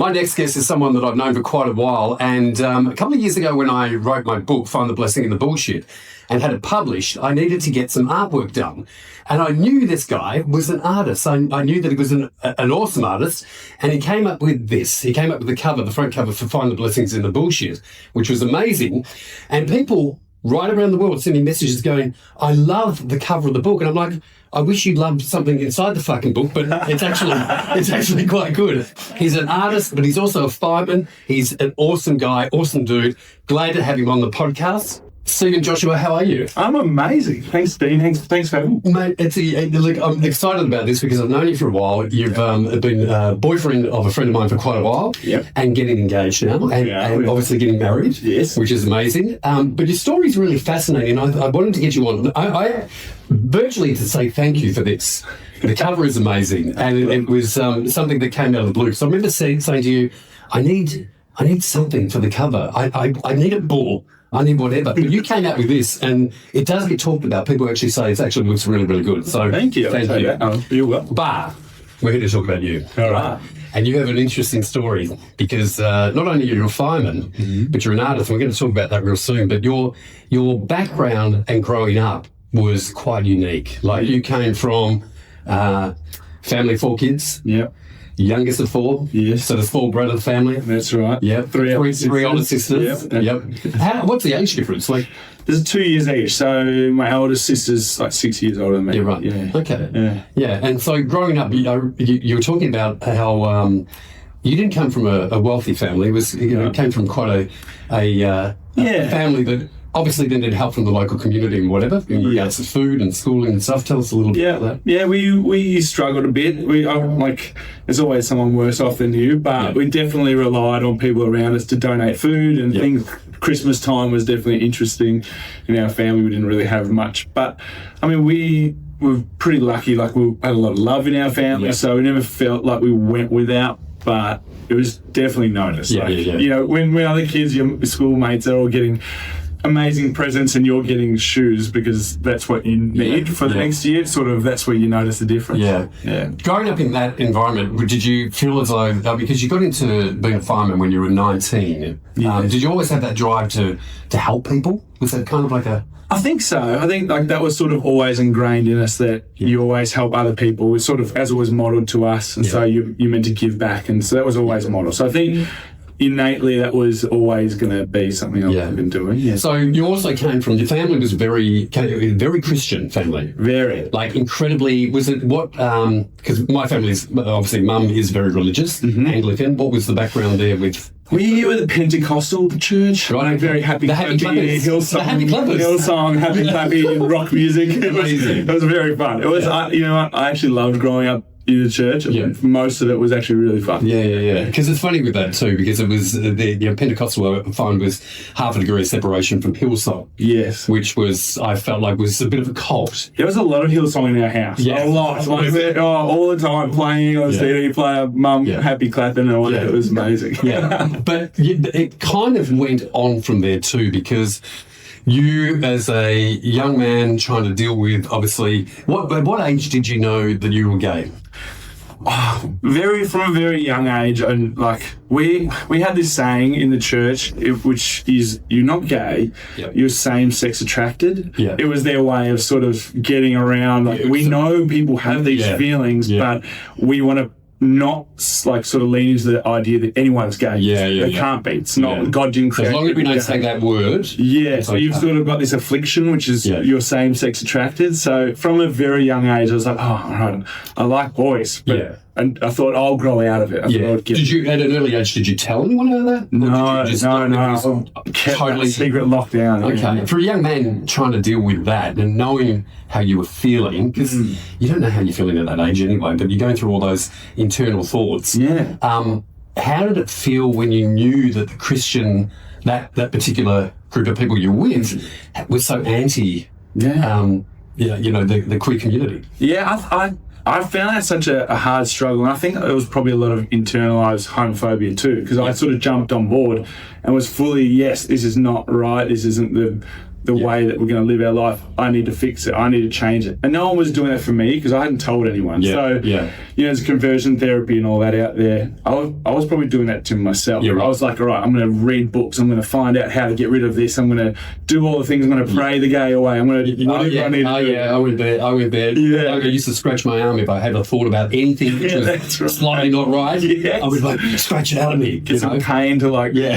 My next guest is someone that I've known for quite a while, and a couple of years ago when I wrote my book, Find the Blessing in the Bullshit, and had it published, I needed to get some artwork done. And I knew this guy was an artist. I knew that he was an awesome artist, and he came up with this. He came up with the cover, the front cover for Find the Blessings in the Bullshit, which was amazing. And people right around the world sent me messages going, I love the cover of the book. And I'm like, I wish you'd loved something inside the fucking book, but it's actually quite good. He's an artist, but he's also a fireman. He's an awesome guy, awesome dude. Glad to have him on the podcast. Steven Joshua, how are you? I'm amazing. Thanks, Dean. Thanks for having me. Mate, look, I'm excited about this because I've known you for a while. You've been a boyfriend of a friend of mine for quite a while. Yep. And getting engaged now, and obviously getting married. Yes. Which is amazing. But your story's really fascinating. I wanted to get you on. I virtually to say thank you for this. The cover is amazing, and it was something that came out of the blue. So I remember saying to you, I need something for the cover. I need a bull. I need whatever. But you came out with this, and it does get talked about. People actually say it actually looks really, really good. So thank you. Thank you. You're welcome. But we're here to talk about you. All right. And you have an interesting story because not only are you a fireman, but you're an artist. And we're going to talk about that real soon. But your background and growing up was quite unique. Like you came from family of 4 kids. Yep. Youngest of 4. Yes. So there's 4 brother family. That's right. Yep. Three older sisters. Yep. What's the age difference? Like, there's 2 years each. So my eldest sister's like 6 years older than me. Yeah, right. Yeah. Okay. Yeah. And so growing up, you were talking about how you didn't come from a wealthy family. It was it came from quite a family that obviously then did help from the local community and whatever in regards to food and schooling and stuff. Tell us a little bit about that. Yeah, we struggled a bit. There's always someone worse off than you, but we definitely relied on people around us to donate food and things. Christmas time was definitely interesting in our family. We didn't really have much, but I mean, we were pretty lucky. Like we had a lot of love in our family, so we never felt like we went without. But it was definitely noticed. You know, when other kids, your schoolmates, are all getting amazing presents and you're getting shoes because that's what you need for the next year, that's where you notice the difference. Yeah. Growing up in that environment, did you feel as though, because you got into being a fireman when you were 19, did you always have that drive to help people? Was that kind of like a... I think so. I think like that was sort of always ingrained in us that you always help other people. It's sort of as it was modelled to us, and so you meant to give back, and so that was always a model. So I think innately that was always going to be something I've been doing. Yeah. So you also came from, your family was very Christian family. Very. Like incredibly, was it what, because my family is, obviously mum is very religious, Anglican. What was the background there with... We were the Pentecostal church. Right. Very happy, Happy Hillsong, happy clappy rock music. It was very fun. It was, I actually loved growing up in the church. Most of it was actually really fun. Yeah. Because it's funny with that too, because it was the Pentecostal fund was half a degree of separation from Hillsong. Yes. Which was, I felt like was a bit of a cult. There was a lot of Hillsong in our house. Yeah. A lot. All the time playing on the CD player, mum happy clapping and all that. It was amazing. But it kind of went on from there too, because you, as a young man trying to deal with, obviously, at what age did you know that you were gay? From a very young age, and like we had this saying in the church, which is you're not gay, you're same-sex attracted. It was their way of sort of getting around. Like we know people have these feelings, but we want to not like sort of lean into the idea that anyone's gay. They can't be. It's not. God didn't create. As long as we don't say that word. So you've sort of got this affliction, which is you're same-sex attracted. So from a very young age, I was like, right, I like boys, but and I thought I'll grow out of it. Did you, at an early age, did you tell anyone about that? No. Totally secret lockdown. Okay. For a young man trying to deal with that and knowing how you were feeling, because you don't know how you're feeling at that age anyway, but you're going through all those internal thoughts. How did it feel when you knew that the Christian, that particular group of people you're with, was so anti, the queer community? I found that such a hard struggle, and I think it was probably a lot of internalised homophobia too, because I sort of jumped on board and was fully, this is not right, this isn't the way that we're going to live our life. I need to fix it. I need to change it. And no one was doing that for me because I hadn't told anyone. There's conversion therapy and all that out there. I was probably doing that to myself. Right. I was like, all right, I'm going to read books. I'm going to find out how to get rid of this. I'm going to do all the things. I'm going to pray the gay away. I'm going to I went there. I used to scratch my arm if I had a thought about anything which was slightly not right. I would like scratch it out of me. Get some pain to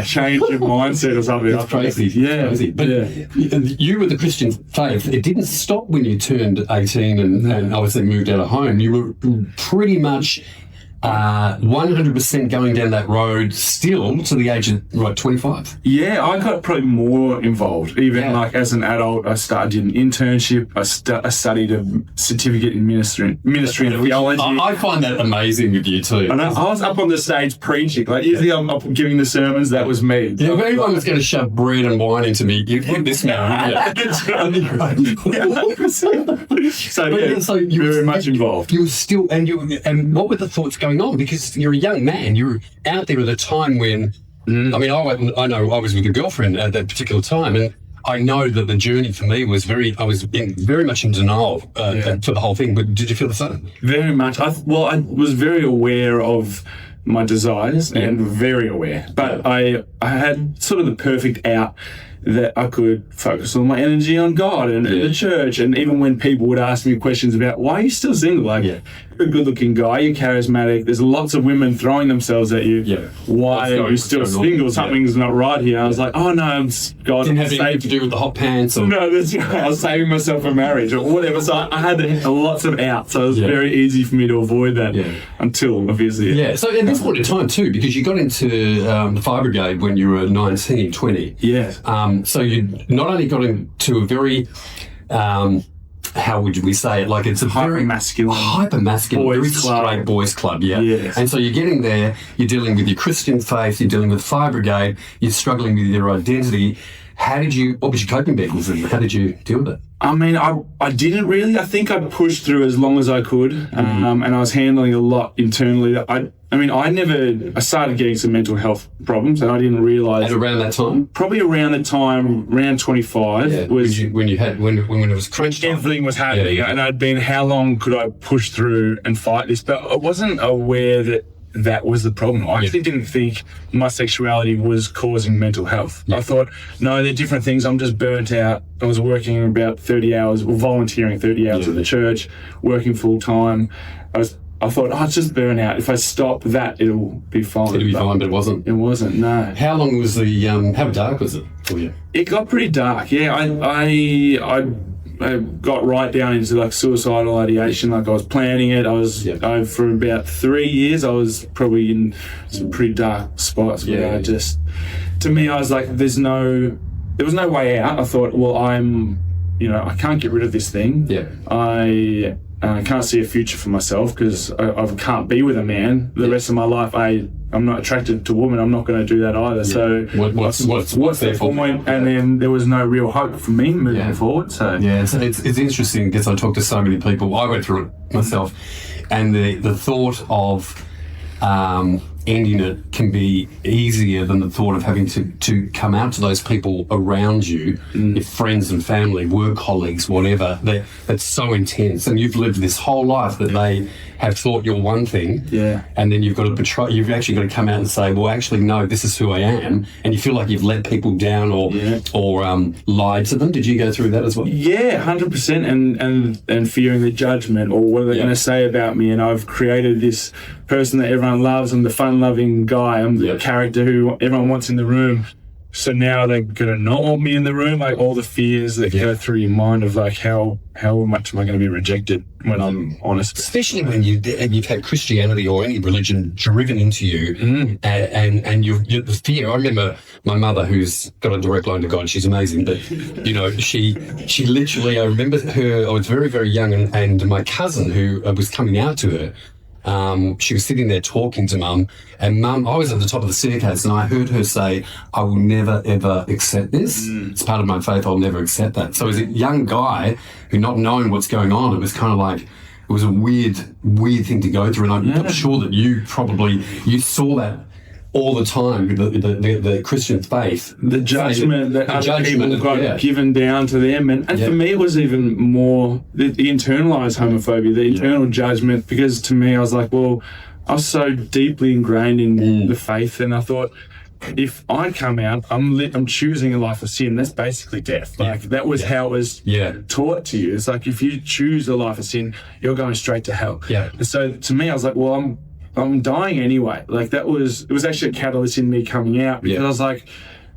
change your mindset or something. It's crazy. Crazy. But you were the Christian faith. It didn't stop when you turned 18 and obviously moved out of home. You were pretty much 100% going down that road still to the age of 25. Yeah, I got probably more involved. Even as an adult, I started an internship. I studied a certificate in ministry and theology. I find that amazing with you too. And I was up on the stage preaching. Usually I'm up giving the sermons. That was me. Yeah, if anyone was going to shove bread and wine into me, you'd put this man. So you were very much involved. You were still, and what were the thoughts going on? Because you're a young man, you were out there at a time when, I know I was with a girlfriend at that particular time, and I know that the journey for me was very much in denial for the whole thing. But did you feel the same? Very much. I was very aware of my desires and very aware, but I had sort of the perfect out that I could focus all my energy on God and the church. And even when people would ask me questions about, why are you still single? You're a good-looking guy, you're charismatic, there's lots of women throwing themselves at you. Why are you still single? Something's not right here. I was like, oh no, God. Didn't have anything to do with the hot pants. No, that's right. I was saving myself for marriage or whatever. So I had lots of outs. So it was very easy for me to avoid that until, obviously. So at this point in time too, because you got into the Fire Brigade when you were 19, 20. So you not only got into a very, how would we say it? Like it's a hyper masculine, very straight boys club. And so you're getting there. You're dealing with your Christian faith. You're dealing with Fire Brigade. You're struggling with your identity. What was your coping mechanism? How did you deal with it? I mean, I didn't really. I think I pushed through as long as I could, and I was handling a lot internally. I started getting some mental health problems, and I didn't realise. At around that time? Probably around 25 was when it was crunch time. Everything was happening, and I'd been, how long could I push through and fight this? But I wasn't aware that was the problem. I actually didn't think my sexuality was causing mental health. I thought, no, they're different things. I'm just burnt out. I was working about 30 hours, volunteering 30 hours at the church, working full time. I thought, it's just burnout. If I stop that, it'll be fine. It'll be fine, but it wasn't. It wasn't, no. How long was how dark was it for you? It got pretty dark, I got right down into suicidal ideation. I was planning it. For about 3 years, I was probably in some pretty dark spots where to me, I was like, there was no way out. I thought, well, I can't get rid of this thing. I can't see a future for myself because I can't be with a man the rest of my life. I'm not attracted to women. I'm not going to do that either. So what's the point? And then there was no real hope for me moving forward. So it's interesting because I talk to so many people. I went through it myself, and the thought of ending it can be easier than the thought of having to come out to those people around you, your friends and family, work colleagues, whatever. That's so intense, and you've lived this whole life that they have thought you're one thing, and then you've actually got to come out and say, well, actually, no, this is who I am, and you feel like you've let people down or lied to them. Did you go through that as well? 100%, and fearing the judgment or what are they going to say about me, and I've created this person that everyone loves. I'm the fun-loving guy. I'm the character who everyone wants in the room. So now they're going to not want me in the room, all the fears that go through your mind of how much am I going to be rejected when I'm honest. Especially when you've had Christianity or any religion driven into you, and you're the fear. I remember my mother, who's got a direct line to God. She's amazing, but she literally. I remember her. I was very, very young, and my cousin who was coming out to her. She was sitting there talking to Mum, and Mum, I was at the top of the staircase, and I heard her say, I will never, ever accept this. It's part of my faith, I'll never accept that. So as a young guy who not knowing what's going on, it was kind of like, it was a weird thing to go through, and I'm sure that you saw that all the time, the Christian faith. The judgment that other people got yeah. given down to them. And Yeah. for me, it was even more the internalized homophobia, the internal judgment, because to me, I was like, well, I was so deeply ingrained in the faith, and I thought, if I come out, I'm choosing a life of sin. That's basically death. Like that was how it was taught to you. It's like if you choose a life of sin, you're going straight to hell. Yeah. And so to me, I was like, well, I'm dying anyway. Like it was actually a catalyst in me coming out, because I was like,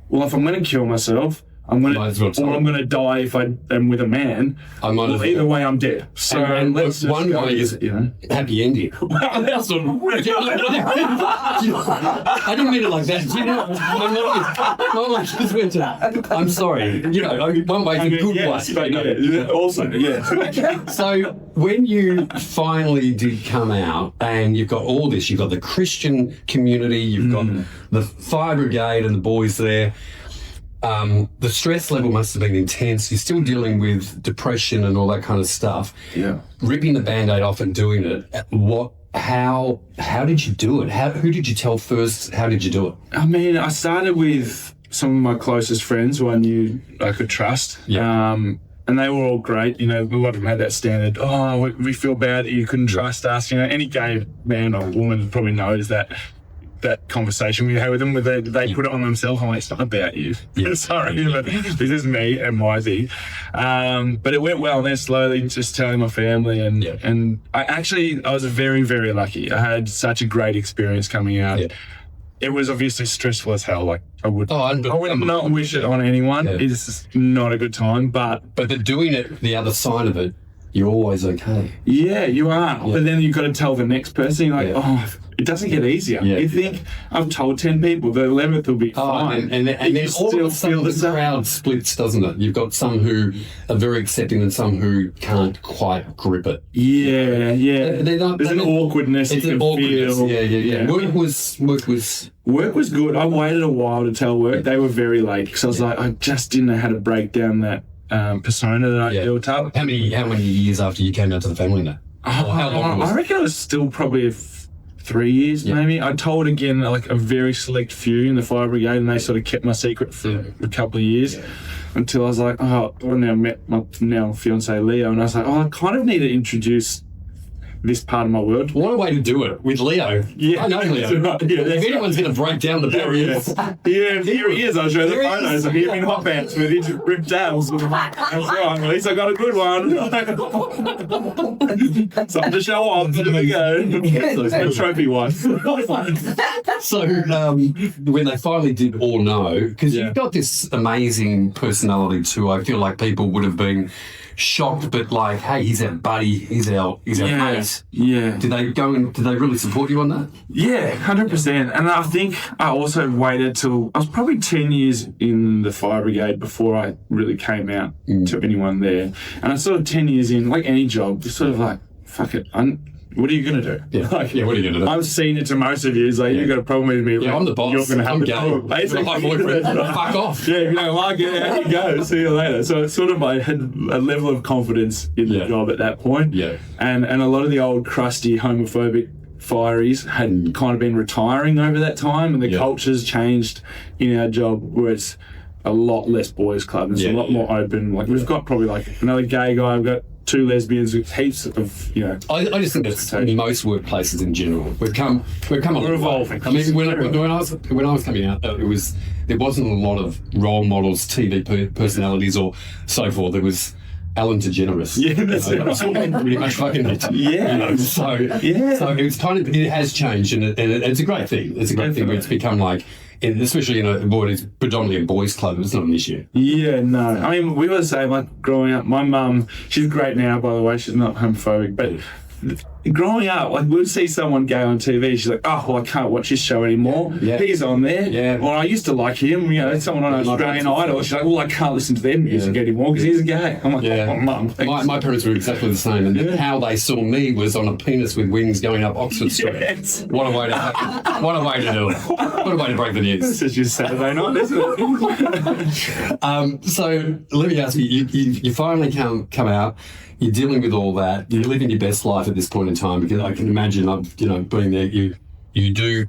well, if I'm going to kill myself, I'm going to die if I am with a man. Either way, I'm dead. So and let's just one way is happy ending. That's not I didn't mean it like that. You know, I'm sorry. You know, one way is a good way. Also, yeah. So when you finally did come out, and you've got all this, you've got the Christian community, you've got the fire brigade and the boys there. The stress level must have been intense. You're still dealing with depression and all that kind of stuff. Yeah. Ripping the Band-Aid off and doing it. How did you do it? Who did you tell first? How did you do it? I mean, I started with some of my closest friends who I knew I could trust. Yeah. And they were all great. You know, a lot of them had that standard, oh, we feel bad that you couldn't trust us. You know, any gay man or woman probably knows that conversation we had with them, where they put it on themselves. I'm like, it's not about you. Yeah. Sorry, but this is me and my thing. But it went well, and then slowly just telling my family, and I was very, very lucky. I had such a great experience coming out. Yeah. It was obviously stressful as hell. Like I would not wish it on anyone. Yeah. It's not a good time, but doing it, the other side of it, you're always okay. Yeah, you are. Yeah. But then you've got to tell the next person, you're like, it doesn't get easier. Yeah. You think, I've told 10 people, the 11th will be fine. And then all of a sudden the crowd splits, doesn't it? You've got some who are very accepting and some who can't quite grip it. Yeah. There's an awkwardness. It's an awkwardness. Feel. Yeah. Work was good. I waited a while to tell work. They were very late, because I was like, I just didn't know how to break down that persona that I built up. How many years after you came out to the family now? How long was it? I reckon it was still probably 3 years, maybe. I told again like a very select few in the fire brigade, and they sort of kept my secret for a couple of years until I was like, I now met my now fiance Leo, and I was like, I kind of need to introduce this part of my world. What a way to do it with Leo. Yeah. I know Leo. Right. If anyone's going to break down the barriers. Yeah, here he is. I'll show the photos of him in hot pants with his ripped abs. That's right. At least I got a good one. Something to show off. There we go. The trophy one. So when they finally did all know, because you've got this amazing personality too, I feel like people would have been shocked, but like, hey, he's our buddy, he's our mate. Yeah. Did they really support you on that? Yeah, 100%. And I think I also waited till I was probably 10 years in the fire brigade before I really came out to anyone there. And I sort of 10 years in, like any job, you're sort of like, fuck it, what are you going to do? Yeah, what are you going to do? I'm senior to most of you. It's like, you've got a problem with me. Yeah, I'm the boss. You're going to have a problem. Basically. My boyfriend. Fuck off. Yeah, if you don't like it, out you go. See you later. So it's sort of, I had a level of confidence in the job at that point. Yeah. And a lot of the old crusty homophobic fireys had kind of been retiring over that time, and the culture's changed in our job, where it's a lot less boys club. It's a lot more open. Like we've got probably like another gay guy. We've got 2 lesbians with heaps of, I just think that's in most workplaces in general. We're evolving. I mean, when I was coming out, there wasn't a lot of role models, TV personalities, or so forth. There was Ellen DeGeneres. Yeah, that's it. Pretty much fucking it. Yeah. So it's it has changed, and it's a great thing. It's a great thing. It's become like, especially in what is predominantly a boys' club, it's not an issue. Yeah, no. I mean, we were the same, like, growing up. My mum, she's great now, by the way. She's not homophobic, but growing up, like, we'd see someone gay on TV. She's like, oh, well, I can't watch this show anymore. Yeah. He's on there. Yeah. Well, I used to like him. Someone on Australian Idol. She's like, well, I can't listen to their music anymore because he's gay. I'm like, oh, Mum. My parents were exactly the same, and how they saw me was on a penis with wings going up Oxford Street. Yes. What a way to do it. What a way to break the news. This is just Saturday night, isn't it? So let me ask you, you finally come out. You're dealing with all that. You're living your best life at this point in time, because I can imagine, being there. You do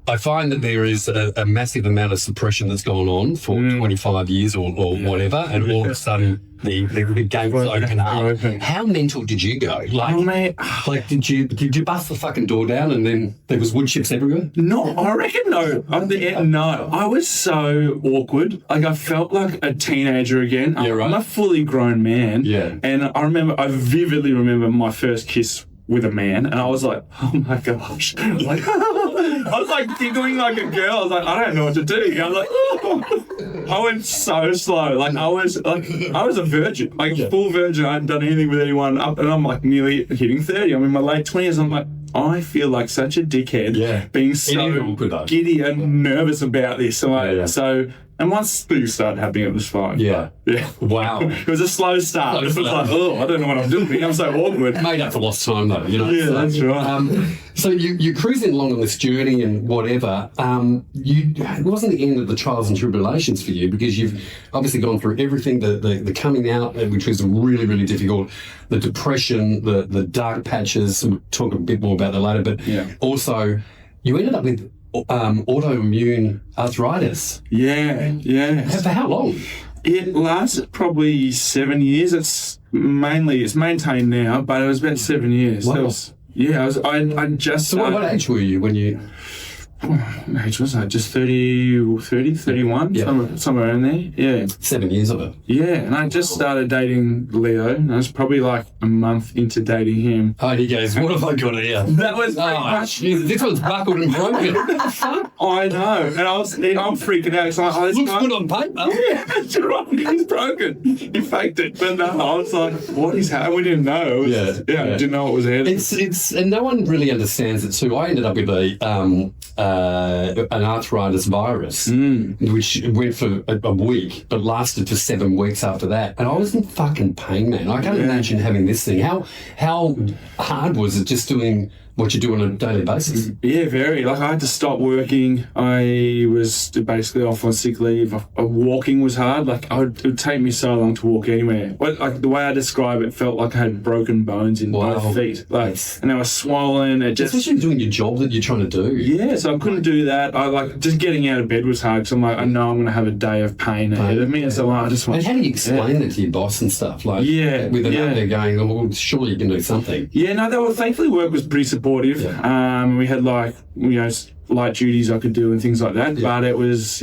I find that there is a massive amount of suppression that's gone on for 25 years or whatever, and all of a sudden the gates open up. How mental did you go? Like, did you bust the fucking door down and then there was wood chips everywhere? No, I reckon no. No, I was so awkward. Like, I felt like a teenager again. Yeah, right. I'm a fully grown man. Yeah. And I vividly remember my first kiss with a man, and I was like, oh my gosh. Like, I was like giggling like a girl. I was like, I don't know what to do. I was like, oh. I went so slow. Like, I was a virgin, like full virgin. I hadn't done anything with anyone up, and I'm like nearly hitting 30. I'm in my late 20s. I'm like, I feel like such a dickhead being so giddy and nervous about this. So, and once things started happening, it was fine. Yeah. Wow. It was a slow start. It was like, oh, I don't know what I'm doing. I'm so awkward. Made up for lost time, though. You know. Yeah, that's right. So you're cruising along on this journey and whatever. It wasn't the end of the trials and tribulations for you, because you've obviously gone through everything, the coming out, which was really, really difficult, the depression, the dark patches. We'll talk a bit more about that later. But also, you ended up with autoimmune arthritis. Yeah. For how long? It lasted probably 7 years. It's maintained now, but it was about 7 years. Wow. I just. So what age were you when you? What age was I? Just 30 or 31, somewhere in there. Yeah. 7 years of it. Yeah, and I just started dating Leo, and I was probably like a month into dating him. Oh, he goes, what have I got here? That was this one's buckled and broken. I know, and I'm freaking out. It's like, looks good on paper. Yeah, that's right. He's broken. He faked it, but no, I was like, what is happening? We didn't know. I didn't know what was ahead. It's and no one really understands it too. I ended up with an arthritis virus, which went for a week, but lasted for 7 weeks after that. And I was in fucking pain, man. I can't imagine having this thing. How hard was it just doing what you do on a daily basis? Yeah, very. Like, I had to stop working. I was basically off on sick leave. Walking was hard. Like, it would take me so long to walk anywhere. Like, the way I describe it, felt like I had broken bones in both feet. Like, and they were swollen. Especially doing your job that you're trying to do. Yeah, so I couldn't do that. Just getting out of bed was hard, because I'm like, I know I'm going to have a day of pain ahead of me. And so I just want. And how do you explain that to your boss and stuff? Like, with an out there going, oh, well, surely you can do something. Yeah, no, thankfully work was pretty supportive. We had light duties I could do and things like that. But it was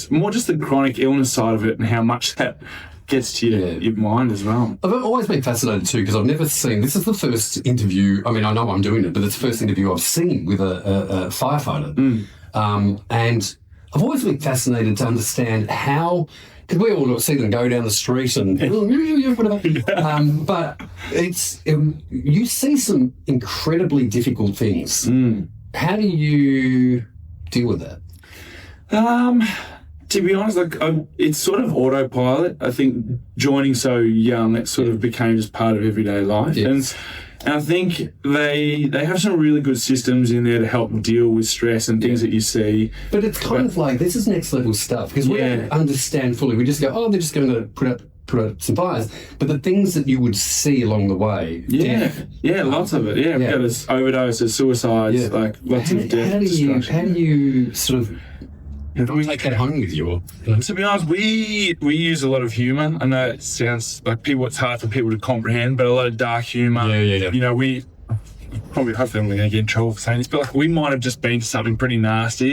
more just the chronic illness side of it and how much that gets to your mind as well. I've always been fascinated too, because I've never seen, this is the first interview, I mean, I know I'm doing it, but it's the first interview I've seen with a firefighter. And I've always been fascinated to understand how, because we all see them go down the street and whatever. But you see some incredibly difficult things. How do you deal with that? To be honest, it's sort of autopilot. I think joining so young, it sort of became just part of everyday life. And I think they have some really good systems in there to help deal with stress and things that you see. But it's kind of like, this is next level stuff, because we don't understand fully. We just go, oh, they're just going to put out some fires. But the things that you would see along the way. Lots of it. Yeah, there's overdoses, suicides, lots of death. How do you sort of take that home with you? To be honest, we use a lot of humour. I know it sounds like it's hard for people to comprehend, but a lot of dark humour. You know, we hopefully I'm going to get in trouble for saying this, but we might have just been to something pretty nasty,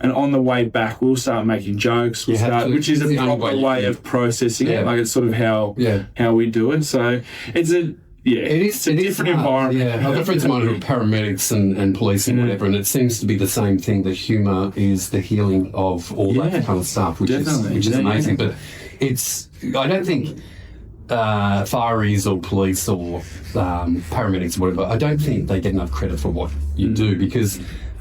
and on the way back we'll start making jokes, which is a proper way of processing it. Like, it's sort of how we do it. So it's a different environment. Yeah, I've got friends of mine who are paramedics and police and whatever, and it seems to be the same thing, that humour is the healing of all that kind of stuff, which is amazing. But I don't think fireys or police or paramedics or whatever, I don't think they get enough credit for what you do, because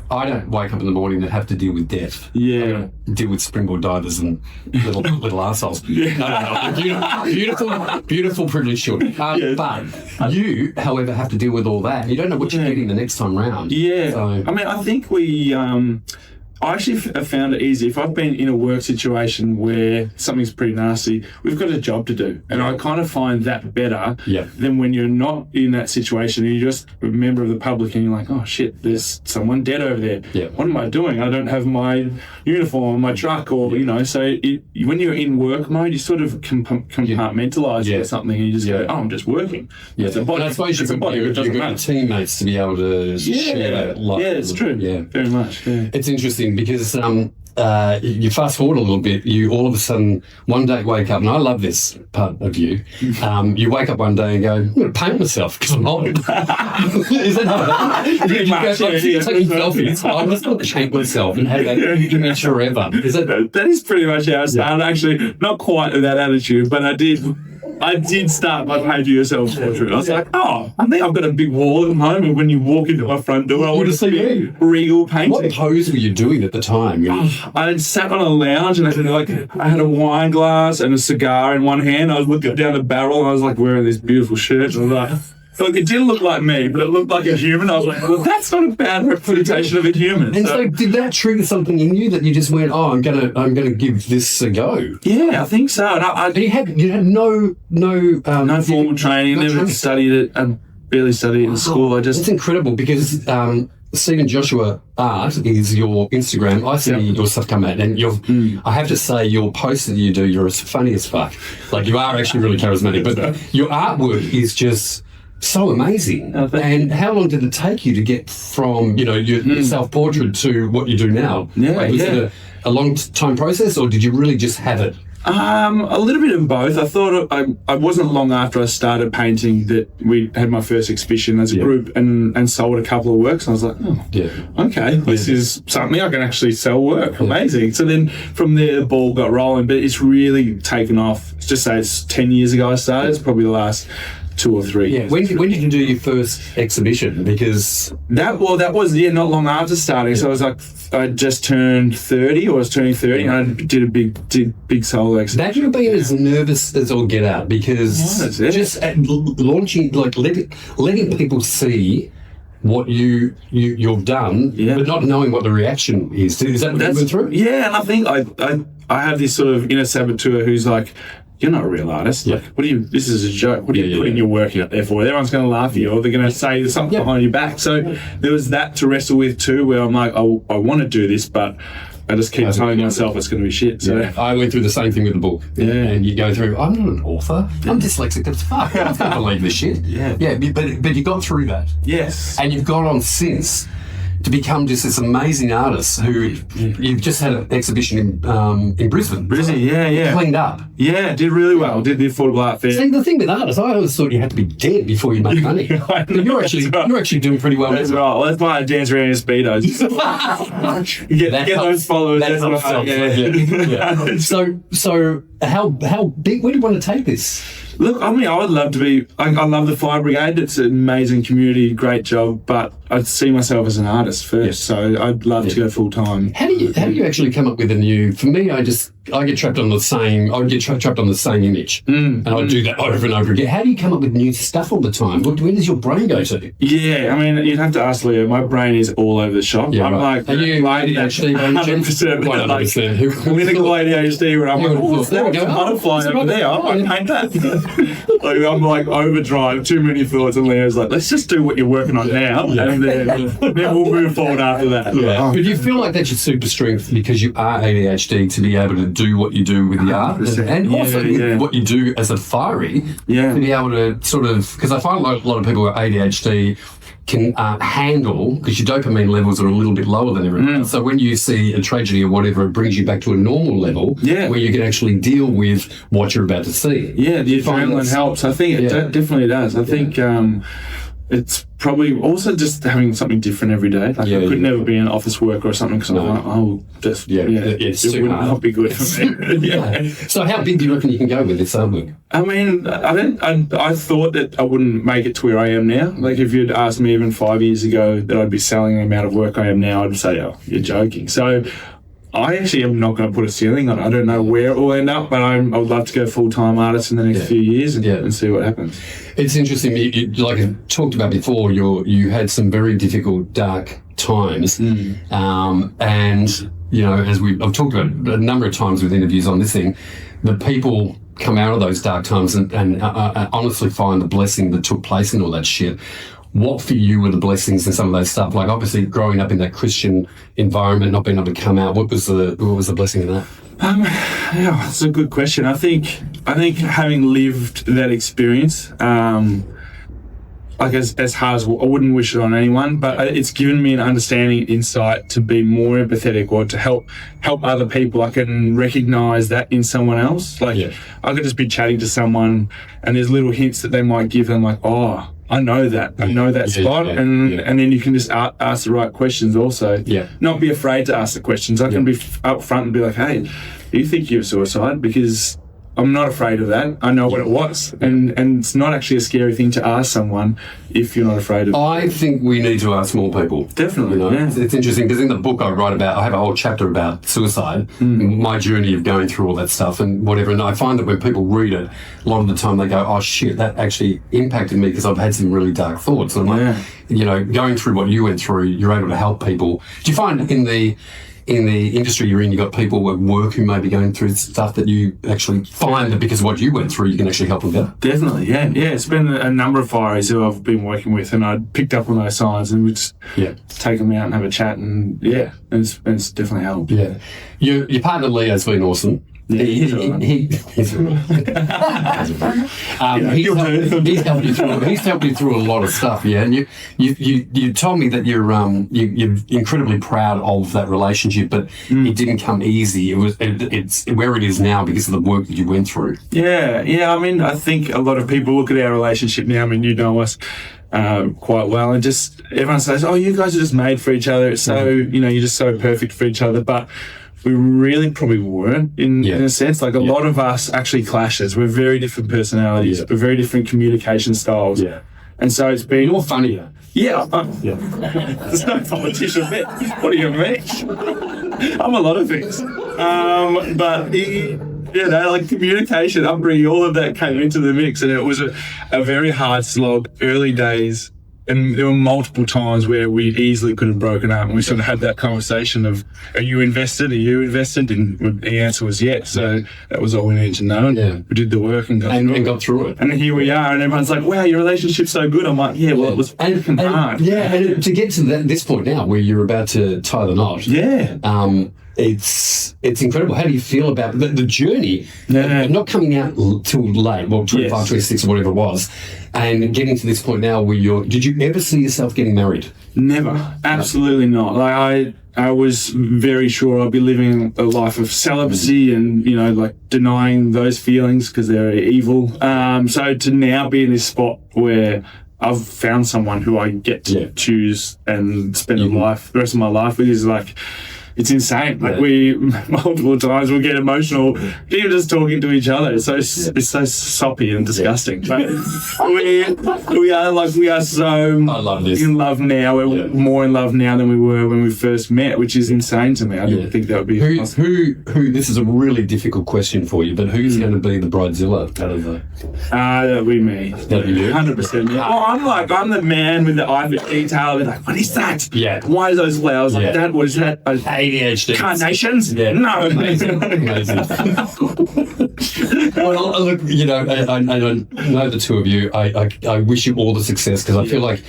I don't wake up in the morning and have to deal with death. I don't deal with springboard divers and little assholes. Beautiful privilege children. But you, however, have to deal with all that. You don't know what you're getting the next time round. I mean, I think I actually have found it easy. If I've been in a work situation where something's pretty nasty, we've got a job to do. And I kind of find that better than when you're not in that situation and you're just a member of the public and you're like, oh shit, there's someone dead over there. Yeah. What am I doing? I don't have my uniform, my truck, or, you know, so when you're in work mode, you sort of compartmentalize or something and you just go, oh, I'm just working. Yeah. It's a body. And I suppose you've got your teammates to be able to share that life. Yeah, it's true. Yeah. Very much. Yeah. It's interesting because you fast forward a little bit, you all of a sudden one day wake up, and I love this part of you. You wake up one day and go, I'm going to paint myself because I'm old. Is that how Pretty much, you're taking selfies? I'm just going to paint myself and have that image forever. That is pretty much how I started. Actually, not quite with that attitude, but I did start by painting yourself portrait. I was like, oh, I think I've got a big wall at home, and when you walk into my front door, I want to see a regal painting. What pose were you doing at the time? I had sat on a lounge and I had a wine glass and a cigar in one hand. I was looking down the barrel and I was like wearing this beautiful shirt. And I was like, look, it didn't look like me, but it looked like a human. I was like, well, that's not a bad representation of a human. And so did that trigger something in you that you just went, oh, I'm gonna give this a go? Yeah, I think so. And you had no formal training. Never studied it. I barely studied it in school. It's incredible because Steven Joshua Art is your Instagram. I see your stuff come out, and I have to say, your posts that you do, you're as funny as fuck. Like, you are actually really charismatic, but your artwork is just so amazing. And how long did it take you to get from, your self-portrait to what you do now? Was it a long time process, or did you really just have it? A little bit of both. I thought I wasn't long after I started painting that we had my first exhibition as a group and sold a couple of works. And I was like, okay, this is something I can actually sell work. Amazing. So then from there, the ball got rolling, but it's really taken off. Let's just say it's 10 years ago I started. It's probably the last 2 or 3 years. When did you do your first exhibition? Because that was not long after starting. So I was like, I just turned 30, or I was turning 30, and I did a big solo exhibition. That you've been as nervous as all get out, because just at launching, like letting people see what you've done, but not knowing what the reaction is. Is that what you went through? Yeah, and I think I have this sort of inner saboteur who's like, you're not a real artist. Like, this is a joke. What are you putting your work out there for? Everyone's going to laugh at you, or they're going to say there's something behind your back. So there was that to wrestle with too, where I'm like, I want to do this, but I just keep telling myself it's going to be shit. So I went through the same thing with the book. And you go through, I'm not an author. I'm dyslexic as fuck. I can't believe this shit. But you got through that. Yes. And you've gone on since to become just this amazing artist who you've just had an exhibition in Brisbane. Cleaned up. Yeah, did really well. Did the Affordable Art Fair. See, the thing with artists, I always thought you had to be dead before you make money. You're actually doing pretty well. That's right. Well, that's why I dance around in Speedos. get those followers. That's what I So how big? Where do you want to take this? Look, I mean, I would love to be. I love the Fire Brigade. It's an amazing community, great job. But I see myself as an artist first, so I'd love to go full time. How do you actually come up with a new? For me, I get trapped on the same. I get trapped on the same image, and I do that over and over again. How do you come up with new stuff all the time? Where does your brain go to? Yeah, I mean, you'd have to ask Leo. My brain is all over the shop. Yeah, I'm like, are you ADHD? 100%. Quite understand. Clinical ADHD, where I'm like, oh, there's a butterfly over there. I might paint that. Like, I'm like overdrive, too many thoughts, and Leo's like, let's just do what you're working on now, and then we'll move forward after that. But do you feel like that's your super strength because you are ADHD to be able to do what you do with the art, and also with what you do as a fiery, to be able to sort of, because I find a lot of people with ADHD can handle, because your dopamine levels are a little bit lower than everyone else. So when you see a tragedy or whatever, it brings you back to a normal level where you can actually deal with what you're about to see. Yeah, the adrenaline helps. I think it definitely does. I think it's probably also just having something different every day. Like I could never be an office worker or something, because it would not be good for me. So how big do you reckon you can go with this artwork? I mean, I thought that I wouldn't make it to where I am now. Like, if you'd asked me even 5 years ago that I'd be selling the amount of work I am now, I'd say, oh, you're joking. So I actually am not going to put a ceiling on it. I don't know where it will end up, but I would love to go full-time artist in the next few years and see what happens. It's interesting. Like I talked about before, you had some very difficult, dark times. And, you know, I've talked about a number of times with interviews on this thing, the people come out of those dark times and honestly find the blessing that took place in all that shit. What for you were the blessings and some of those stuff? Like, obviously growing up in that Christian environment, not being able to come out, what was the blessing in that? Yeah, that's a good question. I think having lived that experience, like as hard as I wouldn't wish it on anyone, but it's given me an understanding, insight to be more empathetic or to help other people. I can recognize that in someone else. Like I could just be chatting to someone and there's little hints that they might give them, like, oh, I know that spot. And then you can just ask the right questions also. Not be afraid to ask the questions. I can be up front and be like, hey, do you think you're suicide? Because I'm not afraid of that. I know what it was. And it's not actually a scary thing to ask someone if you're not afraid of it. I think we need to ask more people. Definitely, you know? It's interesting because in the book I have a whole chapter about suicide, my journey of going through all that stuff and whatever. And I find that when people read it, a lot of the time they go, oh shit, that actually impacted me because I've had some really dark thoughts. And I'm like, you know, going through what you went through, you're able to help people. Do you find in the industry you're in, you've got people at work who may be going through stuff that you actually find that because of what you went through, you can actually help them better? Definitely, yeah. It's been a number of fireys who I've been working with, and I picked up on those signs and we just take them out and have a chat, and it's definitely helped. Yeah. Your partner Leo's been awesome. Yeah, he's helped you through a lot of stuff, and you told me that you're incredibly proud of that relationship, but it didn't come easy. It's where it is now because of the work that you went through. I mean, I think a lot of people look at our relationship now. I mean, you know us quite well, and just everyone says, "Oh, you guys are just made for each other. It's so you're just so perfect for each other," but we really probably weren't in a sense. Like a lot of us actually clashes. We're very different personalities. We're very different communication styles. And so it's been... You're funnier. There's no politician bit. What do you mean? I'm a lot of things. But like communication, upbringing, all of that came into the mix, and it was a very hard slog, early days. And there were multiple times where we easily could have broken up, and we sort of had that conversation of, are you invested? And the answer was yes. So that was all we needed to know. And we did the work and got through it. And here we are, and everyone's like, wow, your relationship's so good. I'm like, it was hard. And to get to this point now where you're about to tie the knot. It's incredible. How do you feel about the journey? Not coming out till late, 25, 26 or whatever it was, and getting to this point now where did you ever see yourself getting married? Never. Absolutely not. Like I was very sure I'd be living a life of celibacy and, like denying those feelings because they're evil. So to now be in this spot where I've found someone who I get to choose and spend the rest of my life with is like, it's insane. Like we multiple times we'll get emotional, even just talking to each other. It's so soppy and disgusting. But we are so in love now. We're more in love now than we were when we first met, which is insane to me. I didn't think that would be possible. Who? This is a really difficult question for you, but who's going to be the bridezilla out of the? That'll be me. That'll be you. 100%. Yeah. I'm the man with the eye for detail. I'll be like, what is that? Yeah. Why are those flowers like that? What is that? ADHD. Carnations? Yeah. No. Amazing. Well, look, I know the two of you. I wish you all the success because I feel like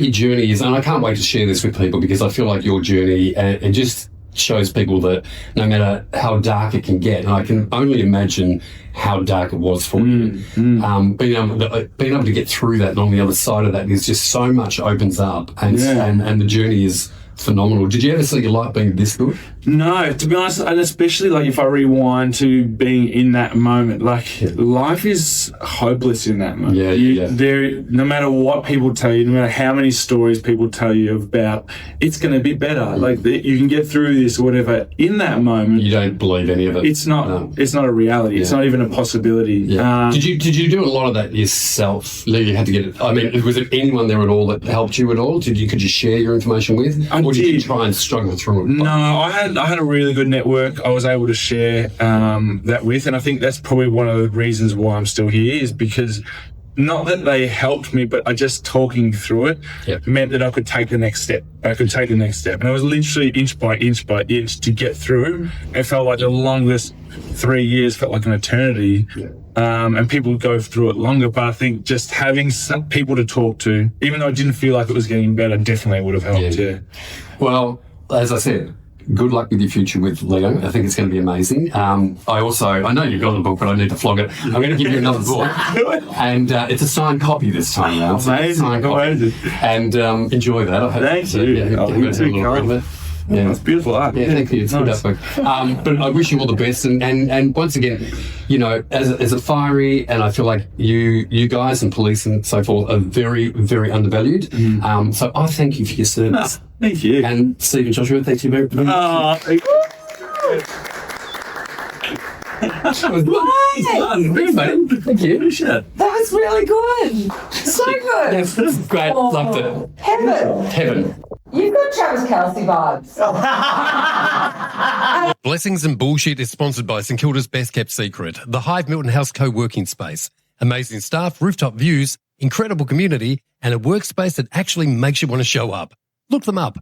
your journey is, and I can't wait to share this with people because I feel like your journey and just shows people that no matter how dark it can get, and I can only imagine how dark it was for you. Being able to get through that and on the other side of that is just so much opens up, and the journey is phenomenal. Did you ever see your life being this good? No, to be honest, and especially like if I rewind to being in that moment, life is hopeless in that moment. No matter what people tell you, no matter how many stories people tell you about, it's going to be better. Like you can get through this or whatever. In that moment, you don't believe any of it. It's not. No. It's not a reality. It's not even a possibility. Did you do a lot of that yourself? You had to get it. I mean, was there anyone there at all that helped you at all? Could you share your information with? Or did you try and struggle through it? No, I had a really good network I was able to share that with, and I think that's probably one of the reasons why I'm still here is because not that they helped me, but I just talking through it meant that I could take the next step. And it was literally inch by inch by inch to get through. It felt like the longest 3 years felt like an eternity. And people would go through it longer, but I think just having some people to talk to, even though I didn't feel like it was getting better, definitely would have helped. Yeah. Well, as I said, good luck with your future with Leo. I think it's going to be amazing. I know you've got the book, but I need to flog it. I'm going to give you another book. And it's a signed copy this time around. Amazing. Amazing. And enjoy that. Thank you. Yeah, it's beautiful art. Yeah, thank you. It's nice. good artwork. But I wish you all the best. And once again, you know, as a fiery, and I feel like you guys and police and so forth are very, very undervalued. So I thank you for your service. Thank you. And Steven Joshua, thank you very much. Thank you. Thank you. That was really good. So good. Yes, this is great. Loved it. Heaven. You've got Travis Kelsey vibes. Blessings and Bullshit is sponsored by St Kilda's Best Kept Secret, the Hive Milton House co-working space. Amazing staff, rooftop views, incredible community, and a workspace that actually makes you want to show up. Look them up